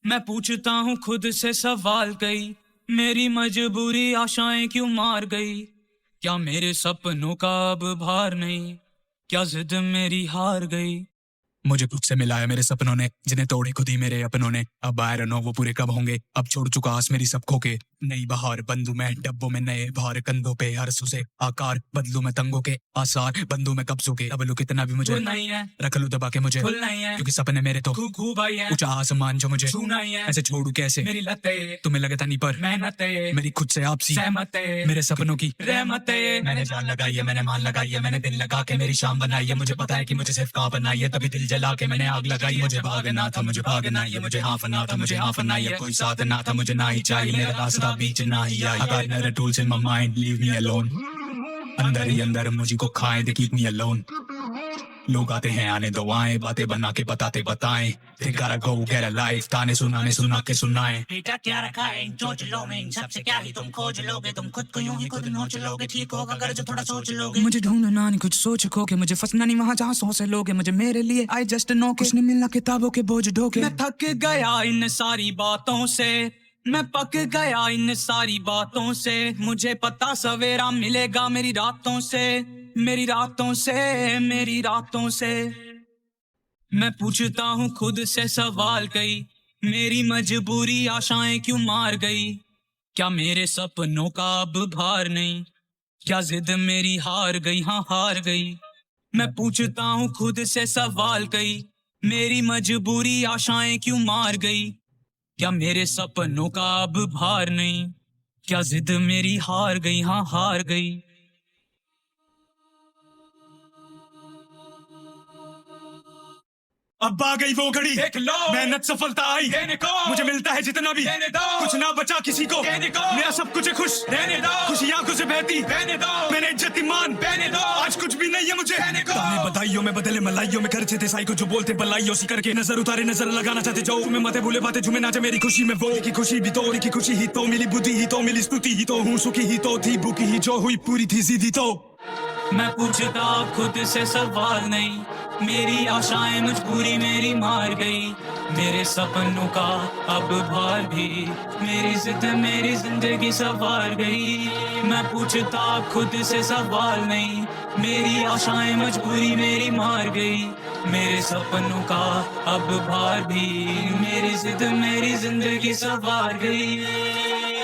मैं पूछता हूँ खुद से सवाल कई, मेरी मजबूरी आशाएं क्यों मार गई। क्या मेरे सपनों का अब भार नहीं, क्या जिद मेरी हार गई। मुझे खुद से मिलाया मेरे सपनों ने, जिन्हें तोड़े खुद ही मेरे अपनों ने। अब आई डोंट नो वो पूरे कब होंगे, अब छोड़ चुका आस मेरी सब खो के। नई बहार बंदू मैं डब्बों में नए भार, कंधों पे हर सुसे आकार बदलू मैं तंगों के आसार, बंदू मैं कब के। अब लो कितना भी मुझे नहीं है, रख लो दबा के मुझे नहीं है, क्योंकि सपने मेरे तो खूब आई है। ऊंचा आसमान जो मुझे छूना ही है, ऐसे छोड़ू कैसे मेरी लतें। तुम्हें लगे था नहीं पर मेहनत मेरी खुद से आपसी सहमत मेरे सपनों की रहमत। मैंने जान लगाई है, मैंने मान लगाई है, मैंने दिल लगा के मेरी शाम बनाई है। मुझे पता है कि मुझे सिर्फ कहाँ बनाई है, तभी दिल जला के मैंने आग लगाई। मुझे भागना था, मुझे भागना ये, मुझे हाफना था, मुझे हाफना ये। कोई साथ ना था, मुझे ना ही चाहिए, मेरा रास्ता बीच ना ही आई। I got another tools in my mind, leave me alone. अंदर ही अंदर मुझे को खाए, they keep me alone. लोग आते हैं आने दो आए, बातें बना के बताते बताएं। They gotta go get a life, ताने सुनाने सुना के सुनाएं। बेटा क्या रखा है इन चोचलों में, इन सबसे क्या ही तुम खोज लोगे। तुम खुद को यूं ही खुद नोच लोगे, ठीक होगा अगर जो थोड़ा सोच लोगे। मुझे ढूंढना नहीं कुछ सोच खो के, मुझे फंसना नहीं वहाँ जहाँ सौ से लोगे। मुझे मेरे लिए आई जस्ट नो, कुछ नहीं मिलना किताबों के बोझ ढोके। मैं थक गया इन सारी बातों से, मैं पक गया इन सारी बातों से। मुझे पता सवेरा मिलेगा मेरी रातों से, मेरी रातों से, मेरी रातों से। मैं पूछता हूँ खुद से सवाल कई, मेरी मजबूरी आशाएं क्यों मार गई। क्या मेरे सपनों का अब भार नहीं, क्या जिद मेरी हार गई, हाँ हार गई। मैं पूछता हूँ खुद से सवाल कई, मेरी मजबूरी आशाएं क्यों मार गई। क्या मेरे सपनों का अब भार नहीं, क्या जिद मेरी हार गई, हाँ हार गई। अब आ गई वो घड़ी, देख लो मेहनत सफलता आई, देने को मुझे मिलता है जितना भी, देने दो कुछ ना बचा किसी को, देने को मेरा सब कुछ है खुश, देने दो खुशी आंखों से बहती, देने दो मैंने इज्जत ईमान, देने दो आज कुछ भी नहीं है मुझे। देने को ताने बधाइयों में बदले मलाइयों में खर्चे थे साई को, जो बोलते बलाइयों सी करके नजर उतारे नजर लगाना चाहते जो। तुम्हें माथे भूले बातें झूमे नाचे मेरी खुशी में, वो की खुशी भी तो, की खुशी ही तो, मिली बुद्धि ही तो, मिली स्तुति ही तो, हूँ सुखी ही तो, थी भूखी ही जो हुई पूरी थी जिद्दी तो। मैं पूछता खुद से सवाल नहीं, मेरी आशाएं मजबूरी मेरी मार गई। मेरे सपनों का अब भार भी, मेरी जिद मेरी जिंदगी सवार गई। मैं पूछता खुद से सवाल नहीं, मेरी आशाएं मजबूरी मेरी मार गई। मेरे सपनों का अब भार भी, मेरी जिद मेरी जिंदगी सवार गई।